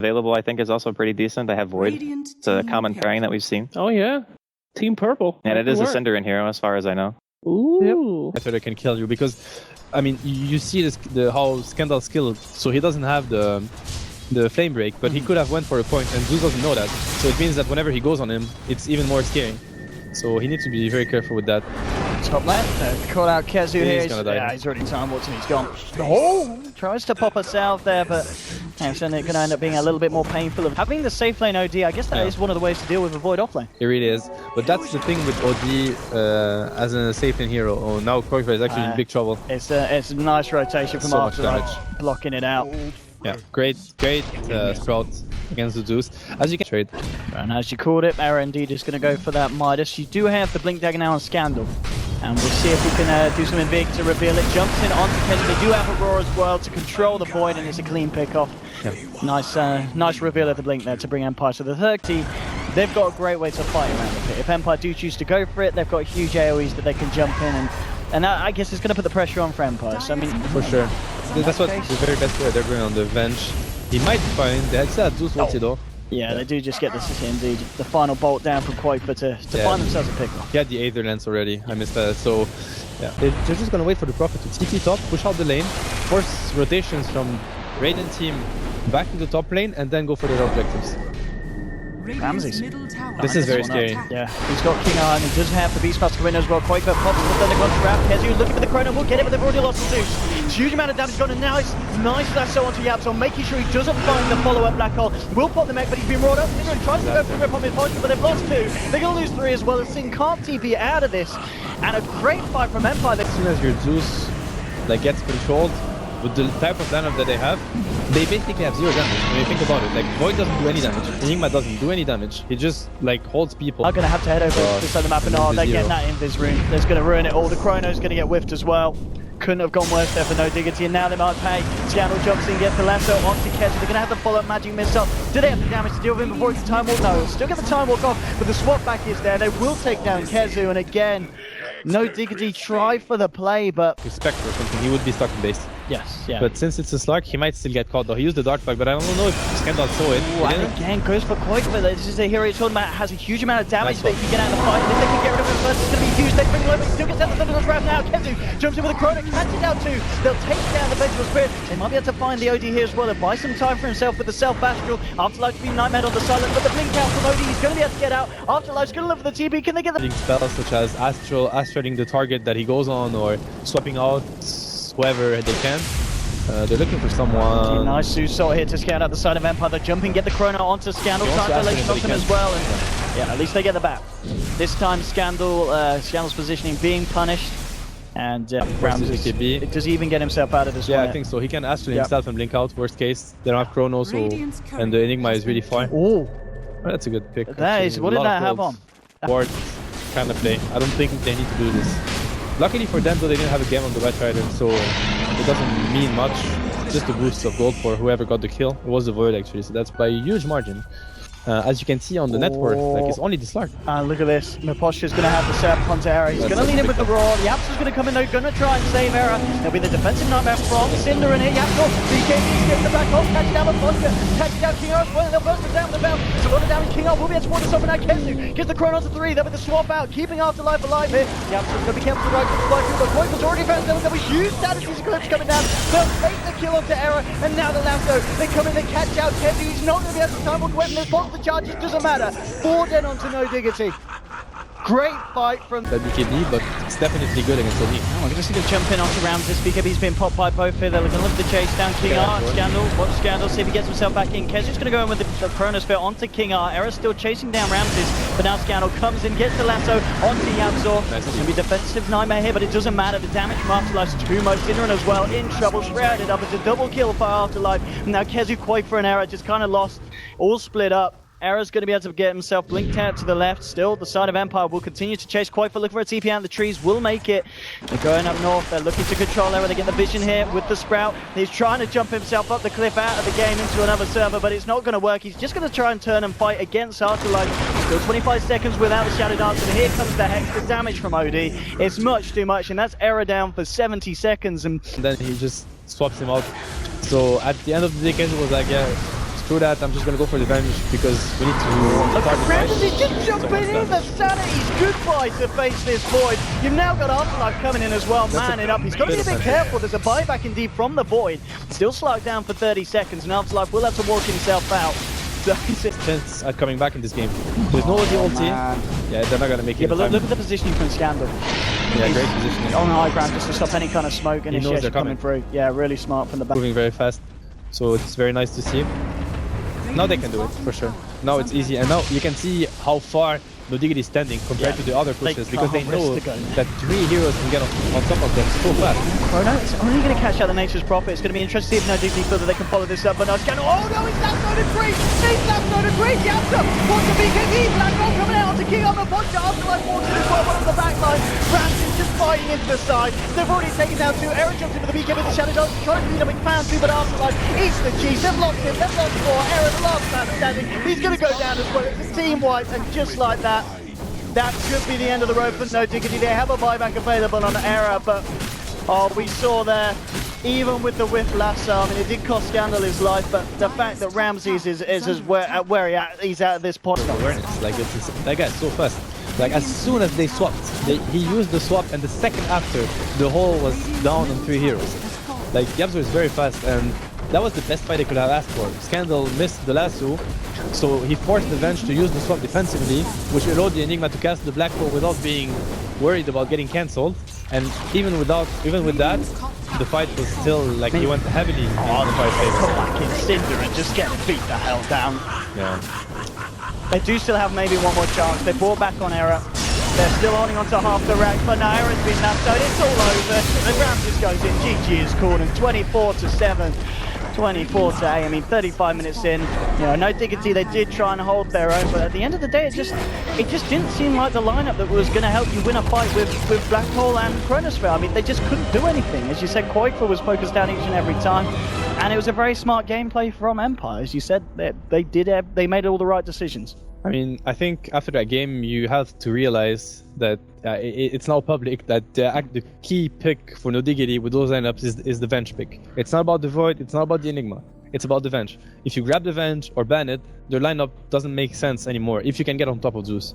available, I think, is also pretty decent. I have Void. It's a common pairing that we've seen. Oh yeah, Team Purple. And it is a Cinder in here, as far as I know. Ooh. That's where they can kill you because, I mean, you see this, how Scandal's skilled, so he doesn't have the flame break, but he could have went for a point, and Zeus doesn't know that. So it means that whenever he goes on him, it's even more scary. So he needs to be very careful with that. Top left, call out Kezu here. He's gonna die. Yeah, he's already time watching, he's gone. Oh! Tries to pop herself there, but it's going to end up being a little bit more painful. Of having the safe lane OD, I guess that is one of the ways to deal with a Void offlane. It really is. But that's the thing with OD as a safe lane hero. Oh, now Korkva is actually in big trouble. It's a nice rotation from Afterlife, blocking it out. Yeah, great Sprout against the Zeus. As you can trade. And as you called it, Era indeed is going to go for that Midas. You do have the Blink Dagger now on Scandal. And we'll see if we can do something big to reveal it. Jumps in onto Kenji. They do have Aurora as well to control the Void, and it's a clean pick off. Yep. Nice reveal of the Blink there to bring Empire to the third team. They've got a great way to fight around the pit. If Empire do choose to go for it, they've got huge AoEs that they can jump in, and that, I guess, is going to put the pressure on for Empire. So, I mean, for sure. That's what the very best way they're going on the Venge. He might find they still have Zeus ulti though. Yeah, they do just get this indeed. The final bolt down from Quaker to find themselves a pick-off. He had the Aether Lens already, I missed that. So yeah, they're just gonna wait for the Prophet to TP top, push out the lane, force rotations from Radiant team back to the top lane, and then go for their objectives. Ramses. This is very scary. Yeah, he's got King Eye and he does have the Beast Master in as well. Quaker pops the Thundercon trap. Kezu looking for the Chrono, will get it, but they've already lost the Zeus. Huge amount of damage gone, and now it's nice lasso onto Yapzor, making sure he doesn't find the follow-up Black Hole. Will pop the mech, but he's been rolled up. He tries to go for the grip on mid point, but they've lost 2. They're going to lose 3 as well. The Sin can't TP out of this. And a great fight from Empire. As soon as your Zeus gets controlled, with the type of lineup that they have, they basically have 0 damage. When you think about it, like Void doesn't do any damage, Enigma doesn't do any damage. He just holds people. I'm gonna have to head over to this side of the map, and they're getting that Invis rune. That's gonna ruin it all. The Chrono's gonna get whiffed as well. Couldn't have gone worse there for no Diggity, and now they might pay. Scandal jumps in, gets the lasso onto Kezu. They're gonna have the follow-up magic missile. Do they have the damage to deal with him before it's the time walk? No, still get the time walk off, but the swap back is there. They will take down Kezu, and again, no Diggity tried for the play, but Spectre or something, he would be stuck in base. Yes, yeah. But since it's a Slug, he might still get caught though. He used the Dark Bug, but I don't know if Scandal saw it. And again, goes for Quaker. This is a hero you're talking about, has a huge amount of damage that he can get out of the fight. And if they can get rid of him first, it's going to be huge. They bring him over, he still gets out the Thunderbolts trap now. Kezu jumps in with a Chrono, catches out 2. They'll take down the Vengeful Spirit. They might be able to find the OD here as well. They'll buy some time for himself with the Self-Astral. Afterlife's been Nightmare on the Silent, but the Blink out from OD, he's going to be able to get out. Afterlife's going to look for the TP. Can they get the spells such as astraling the target that he goes on, or swapping out whoever they can? They're looking for someone. Nice Zeus here to scout out the side of Empire. They're jumping, get the Chrono onto Scandal. Translation on him as well. And yeah, at least they get the bat. This time Scandal's positioning being punished. And Ramses, does he even get himself out of this one? Yeah, I think so. He can astral himself and blink out. Worst case, they don't have Chrono, so and the Enigma is really far. Oh, that's a good pick. That is. What did that have on? Ward kind of play. I don't think they need to do this. Luckily for them, though, they didn't have a game on the Red Rider, so it doesn't mean much. Just a boost of gold for whoever got the kill. It was the Void actually, so that's by a huge margin. As you can see on the net worth, like it's only the Slug. Look at this. Miposha's going to have the setup onto Era. He's going to lead him with the Roar. Yapzor's going to come in though, going to try and save Era. There'll be the defensive nightmare from Cinder in here. Yapzor, BKB skips the Black Hole, catching down Miposha, catching down King Ar's well, they'll burst him down with the belt. So what down King Ar will be able to spawn this up, and now Kezu gets the Chrono to 3. They'll be the swap out, keeping Afterlife alive here. Yapzor's going to be careful to right to the fly through, but Quaker's already found them. There'll be huge status eclipse coming down. They'll take the kill onto Era, and now the lasso. They come in, they catch out Kezu. He's not going to be able to time walk weapon. There's both the charges, doesn't matter. 4 dead onto no Diggity. Great fight from the BKB, but it's definitely good against OD. We're going to see the jump in onto Ramses. BKB's been popped by both here. They're going to look to chase down King R. Scandal, watch Scandal, see if he gets himself back in. Kezu's going to go in with the Chronosphere onto King R. Era's still chasing down Ramses, but now Scandal comes in, gets the lasso onto Yapzor. It's going to be defensive nightmare here, but it doesn't matter. The damage from Afterlife's too much. Sinnerin as well, in trouble, shrouded up. It's a double kill for Afterlife. And now Kezu, Quaker and Era just kind of lost, all split up. Era's going to be able to get himself blinked out to the left. Still, the side of Empire will continue to chase Quaker, looking for a TP out. The trees will make it. They're going up north. They're looking to control Era. They get the vision here with the Sprout. He's trying to jump himself up the cliff out of the game into another server, but it's not going to work. He's just going to try and turn and fight against Afterlife. Still 25 seconds without the Shadow Dance, and here comes the Hex. The damage from OD. It's much too much, and that's Era down for 70 seconds. And then he just swaps him out. So at the end of the day, Kenji was like, yeah, Screw that, I'm just gonna go for the revenge because we need to start the fight. Ramsey just jumping in, the Sanity's goodbye to face this Void. You've now got Afterlife coming in as well, manning up. He's got to be a bit careful, there's a buyback indeed from the Void. Still slowed down for 30 seconds, and Afterlife will have to walk himself out. So chance at coming back in this game. There's no ulti. Yeah, they're not gonna make it. Yeah, but look at the positioning from Scandal. Yeah, great positioning. On high ground just to stop any kind of smoke and initiation coming through. Yeah, really smart from the back. Moving very fast. So it's very nice to see. Now they can do it, for sure. Now it's easy, and now you can see how far No Diggity is standing compared to the other pushes, because they know that 3 heroes can get on top of them so fast. Chrono is only going to cash out the Nature's Prophet. It's going to be interesting if No Diggity feel that they can follow this up, but now Scandal. Oh no, he's last noted 3! He's last noted 3! Yapsa wants to be King. Blackroll coming out onto King on the punch. Afterlife walks in as well, one on the back line. Ramsey's just fighting into the side. They've already taken down 2. Eric jumps into the BK with the Shadow Dance, trying to beat up McFan too, but Afterlife eats the cheese. They've lost him, they've lost 4. Eric, the last man standing. He's going to go down as well. It's a team wipe, and just like that, that could be the end of the road for No Diggity. They have a buyback available on Era, but we saw there, even with the whiff lasso, I mean, it did cost Scandal his life, but the fact that Ramses is as where he's at this point. Awareness, like that guy's so fast. Like as soon as they swapped, he used the swap, and the second after, the whole was down on 3 heroes. Like Yabzo is very fast, and that was the best fight they could have asked for. Scandal missed the lasso, so he forced the Venge to use the swap defensively, which allowed the Enigma to cast the Black Hole without being worried about getting cancelled. And even with that, the fight was still like he went heavily on the fight favor. Come back in Cinder and just get beat the hell down. Yeah. They do still have maybe one more chance. They brought back on Era. They're still holding on to half the rack, but now Era's been left out. It's all over. The Ramses goes in. GG is called, and 24-7. 24-8, I mean 35 minutes in, you know, No Diggity, they did try and hold their own, but at the end of the day it just didn't seem like the lineup that was going to help you win a fight with Black Hole and Chronosphere. I mean, they just couldn't do anything. As you said, Koifa was focused down each and every time, and it was a very smart gameplay from Empire. As you said, they made all the right decisions. I mean, I think after that game, you have to realize that it's now public that the key pick for No Diggity with those lineups is the Venge pick. It's not about the Void, it's not about the Enigma. It's about the Venge. If you grab the Venge or ban it, their lineup doesn't make sense anymore if you can get on top of Zeus.